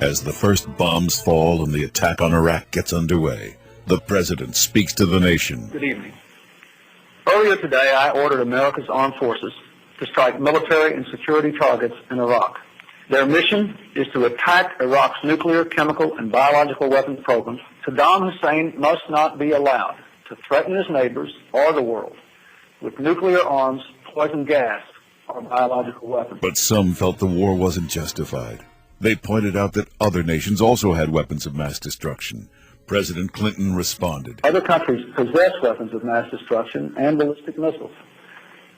As the first bombs fall and the attack on Iraq gets underway, the president speaks to the nation. Good evening. Earlier today, I ordered America's armed forces to strike military and security targets in Iraq. Their mission is to attack Iraq's nuclear, chemical, and biological weapons programs. Saddam Hussein must not be allowed to threaten his neighbors or the world with nuclear arms, poison gas, or biological weapons. But some felt the war wasn't justified. They pointed out that other nations also had weapons of mass destruction. President Clinton responded. Other countries possess weapons of mass destruction and ballistic missiles.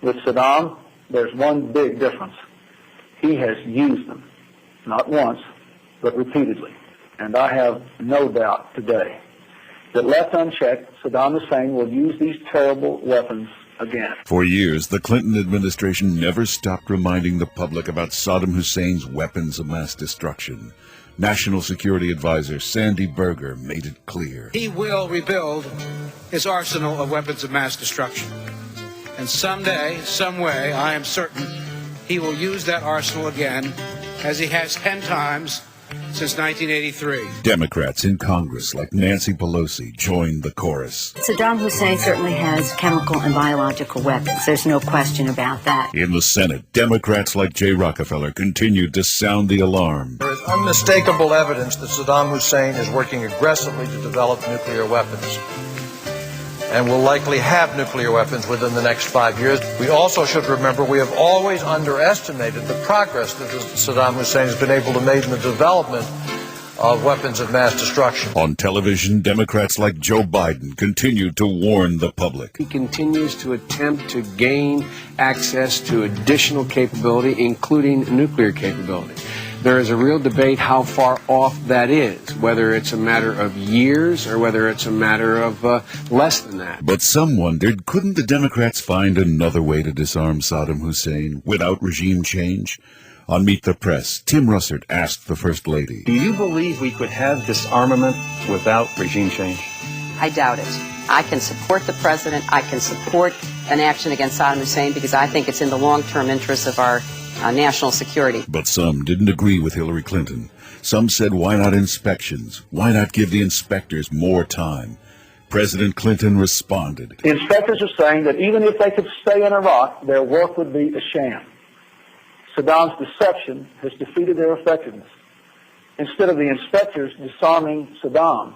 With Saddam, there's one big difference. He has used them, not once, but repeatedly. And I have no doubt today that left unchecked, Saddam Hussein will use these terrible weapons again. For years, the Clinton administration never stopped reminding the public about Saddam Hussein's weapons of mass destruction. National Security Advisor Sandy Berger made it clear. He will rebuild his arsenal of weapons of mass destruction. And someday, some way, I am certain, he will use that arsenal again, as he has 10 times since 1983. Democrats in Congress like Nancy Pelosi joined the chorus. Saddam Hussein certainly has chemical and biological weapons. There's no question about that. In the Senate, Democrats like Jay Rockefeller continued to sound the alarm. There is unmistakable evidence that Saddam Hussein is working aggressively to develop nuclear weapons and will likely have nuclear weapons within the next 5 years. We also should remember we have always underestimated the progress that Saddam Hussein has been able to make in the development of weapons of mass destruction. On television, Democrats like Joe Biden continued to warn the public. He continues to attempt to gain access to additional capability, including nuclear capability. There is a real debate how far off that is, whether it's a matter of years or whether it's a matter of less than that. But some wondered, couldn't the Democrats find another way to disarm Saddam Hussein without regime change? On Meet the Press, Tim Russert asked the First Lady. Do you believe we could have disarmament without regime change? I doubt it. I can support the president. I can support an action against Saddam Hussein because I think it's in the long-term interests of our national security. But some didn't agree with Hillary Clinton. Some said, why not inspections? Why not give the inspectors more time? President Clinton responded. The inspectors are saying that even if they could stay in Iraq, their work would be a sham. Saddam's deception has defeated their effectiveness. Instead of the inspectors disarming Saddam,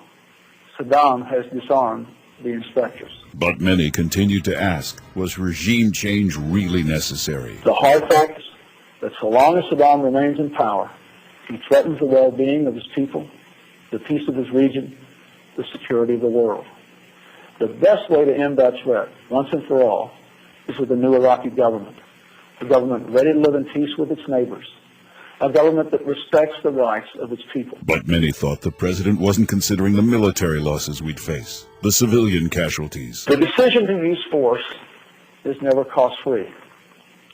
Saddam has disarmed the inspectors. But many continued to ask, was regime change really necessary? The hard fact is that so long as Saddam remains in power, he threatens the well-being of his people, the peace of his region, the security of the world. The best way to end that threat, once and for all, is with a new Iraqi government, a government ready to live in peace with its neighbors, a government that respects the rights of its people. But many thought the president wasn't considering the military losses we'd face, the civilian casualties. The decision to use force is never cost-free.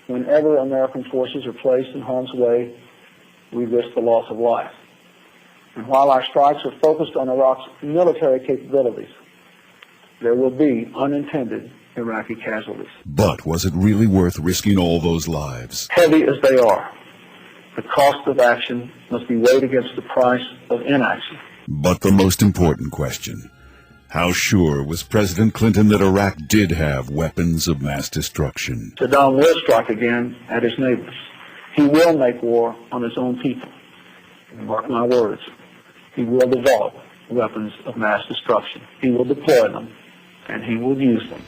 Whenever American forces are placed in harm's way, we risk the loss of life. And while our strikes are focused on Iraq's military capabilities, there will be unintended Iraqi casualties. But was it really worth risking all those lives? Heavy as they are, the cost of action must be weighed against the price of inaction. But the most important question, how sure was President Clinton that Iraq did have weapons of mass destruction? Saddam will strike again at his neighbors. He will make war on his own people. And mark my words, he will develop weapons of mass destruction. He will deploy them, and he will use them